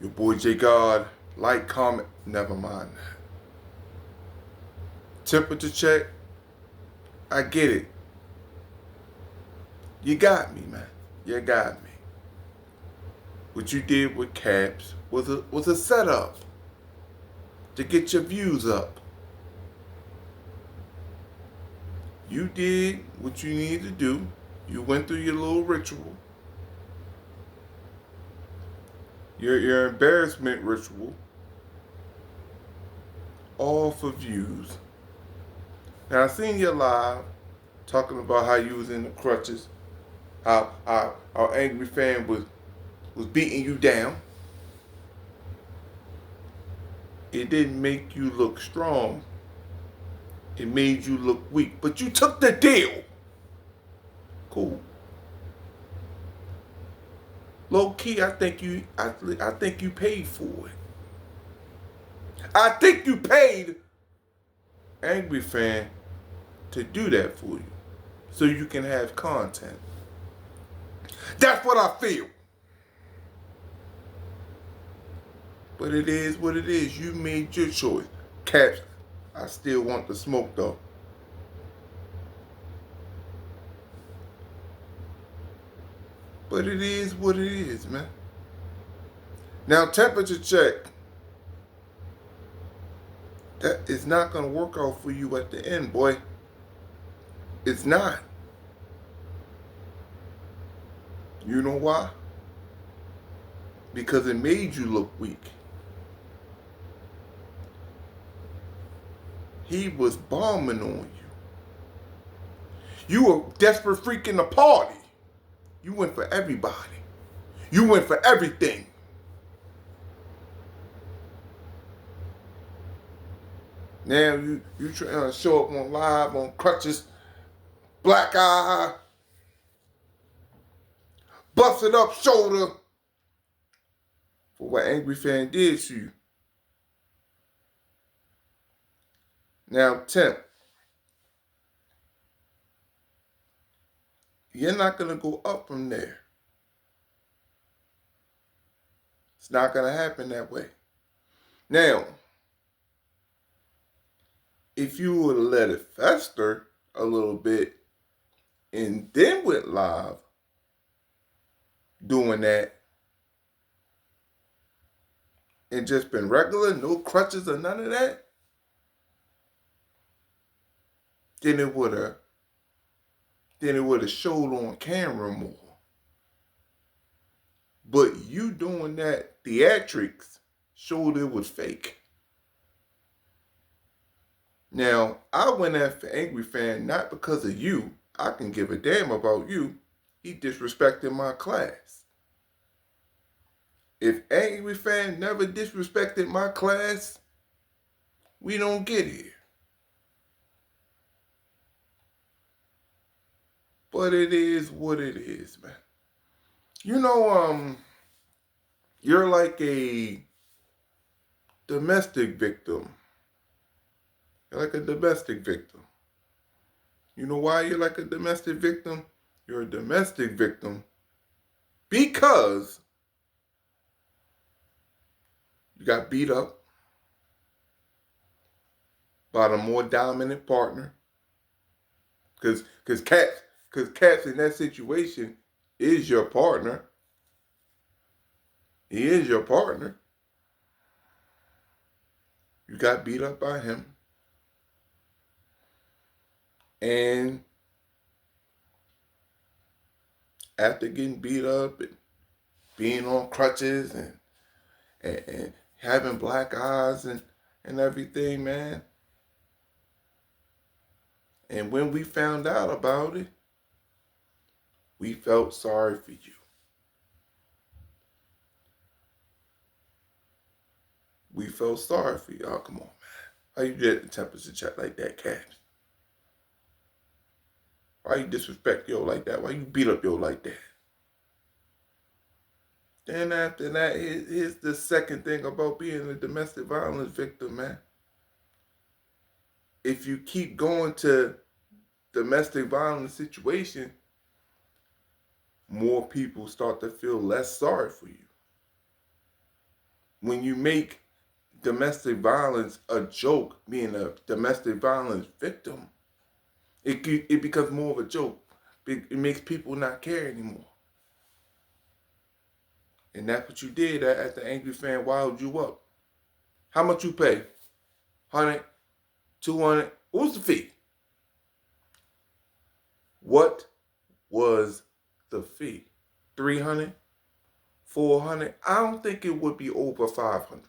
Your boy J Gard. Like, comment, never mind. Temperature check. I get it. You got me, man. You got me. What you did with Caps was a setup to get your views up. You did what you needed to do. You went through your little ritual. Your embarrassment ritual. All for views. Now I seen you live talking about how you was in the crutches, how Angryfan was beating you down. It didn't make you look strong. It made you look weak. But you took the deal. Cool. Low key, I think you paid for it. I think you paid Angryfan to do that for you, so you can have content. That's what I feel. But it is what it is. You made your choice. Caps, I still want the smoke though. But it is what it is, man. Now, temperature check. That is not going to work out for you at the end, boy. It's not. You know why? Because it made you look weak. He was bombing on you. You were desperate freaking the party. You went for everybody. You went for everything. Now you trying to show up on live on crutches, black eye, busted up shoulder for what Angryfan did to you. Now, Temp, you're not going to go up from there. It's not going to happen that way. Now, if you would have let it fester a little bit and then went live doing that and just been regular, no crutches or none of that, then it would have showed on camera more. But you doing that theatrics showed it was fake. Now, I went after Angryfan not because of you. I can give a damn about you. He disrespected my class. If Angryfan never disrespected my class, we don't get here. But it is what it is, man. You know, you're like a domestic victim. You're like a domestic victim. You know why you're like a domestic victim? You're a domestic victim because you got beat up by the more dominant partner. Because Caps in that situation is your partner. He is your partner. You got beat up by him. And after getting beat up and being on crutches and having black eyes and everything, man. And when we found out about it, we felt sorry for you. We felt sorry for you. Oh, come on, man. How you get the temperature check like that, Caps? Why you disrespect yo like that? Why you beat up yo like that? Then after that, here's the second thing about being a domestic violence victim, man. If you keep going to domestic violence situation, more people start to feel less sorry for you. when you make domestic violence a joke, being a domestic violence victim, it becomes more of a joke. It makes people not care anymore. And that's what you did at the Angryfan Wild You Up. How much you pay? 100, 200. What was the fee? What was the fee? 300, 400. I don't think it would be over 500.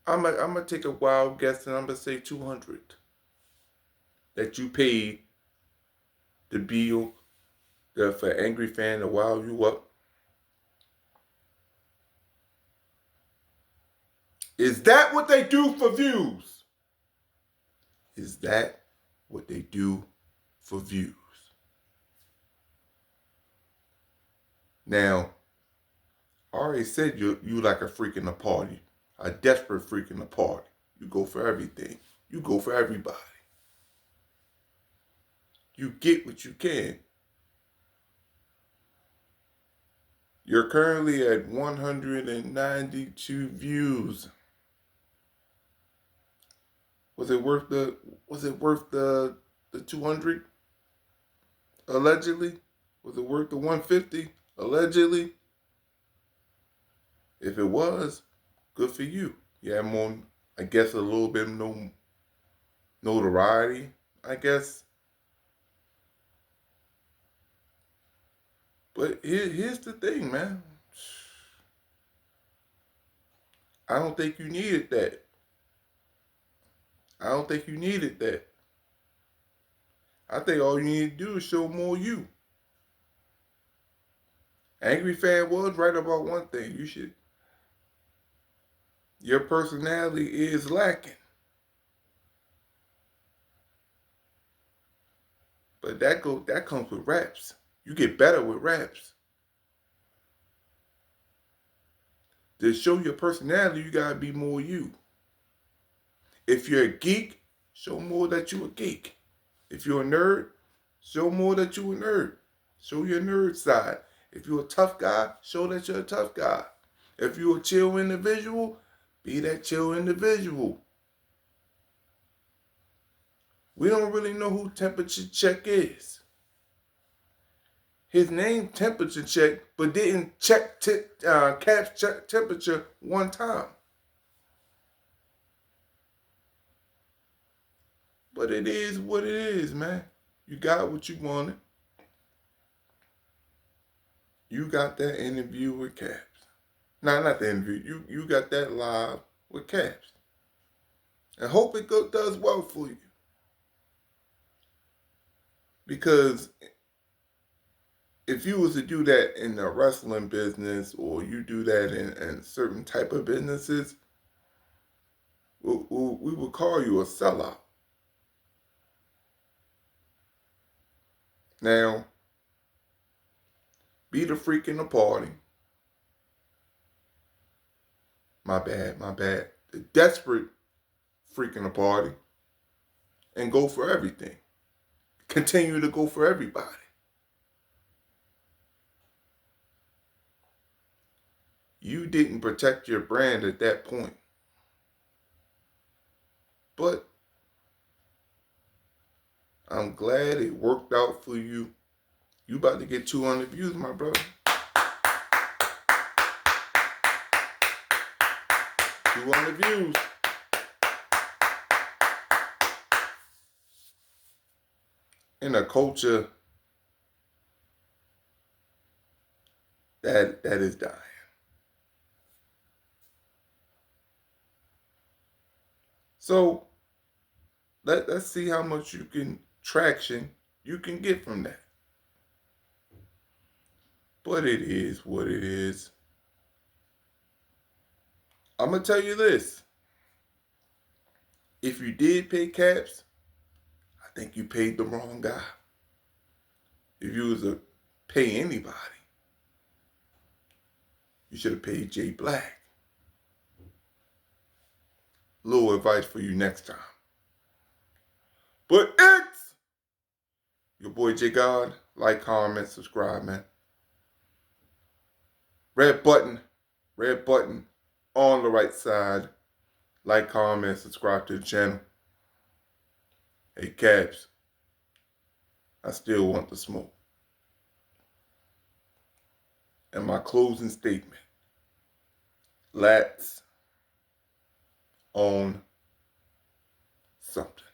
I'm gonna take a wild guess and I'm gonna say 200 that you paid the bill for Angryfan to wild you up. Is that what they do for views? Is that what they do for views? Now, I already said you like a freak in the party, a desperate freak in the party. You go for everything. You go for everybody. You get what you can. You're currently at 192 views. Was it worth the 200? Allegedly? Was it worth the 150? Allegedly? If it was, good for you. You have more, I guess, a little bit no notoriety, I guess. But here's the thing, man. I don't think you needed that. I don't think you needed that. I think all you need to do is show more you. Angryfan was right about one thing. Your personality is lacking. But that comes with raps. You get better with raps. To show your personality, you gotta be more you. If you're a geek, show more that you're a geek. If you're a nerd, show more that you're a nerd. Show your nerd side. If you're a tough guy, show that you're a tough guy. If you're a chill individual, be that chill individual. We don't really know who Temperature Check is. His name Temperature Check, but didn't check Cap's temperature one time. But it is what it is, man. You got what you wanted. You got that interview with Caps. No, not the interview. You got that live with Caps. I hope it does well for you. Because if you was to do that in the wrestling business or you do that in certain type of businesses, we would call you a sellout. Now, be the freak in the party. My bad. The desperate freak in the party. And go for everything. Continue to go for everybody. You didn't protect your brand at that point. But I'm glad it worked out for you. You about to get 200 views, my brother. 200 views. In a culture that is dying. So let's see how much traction you can get from that. But it is what it is. I'm going to tell you this. If you did pay Caps, I think you paid the wrong guy. If you was to pay anybody, you should have paid Jay Black. Little advice for you next time. But it's your boy Gard. Like, comment, subscribe, man. red button on the right side. Like, comment, subscribe to the channel. Hey, Cabs, I still want the smoke. And my closing statement, let's own something.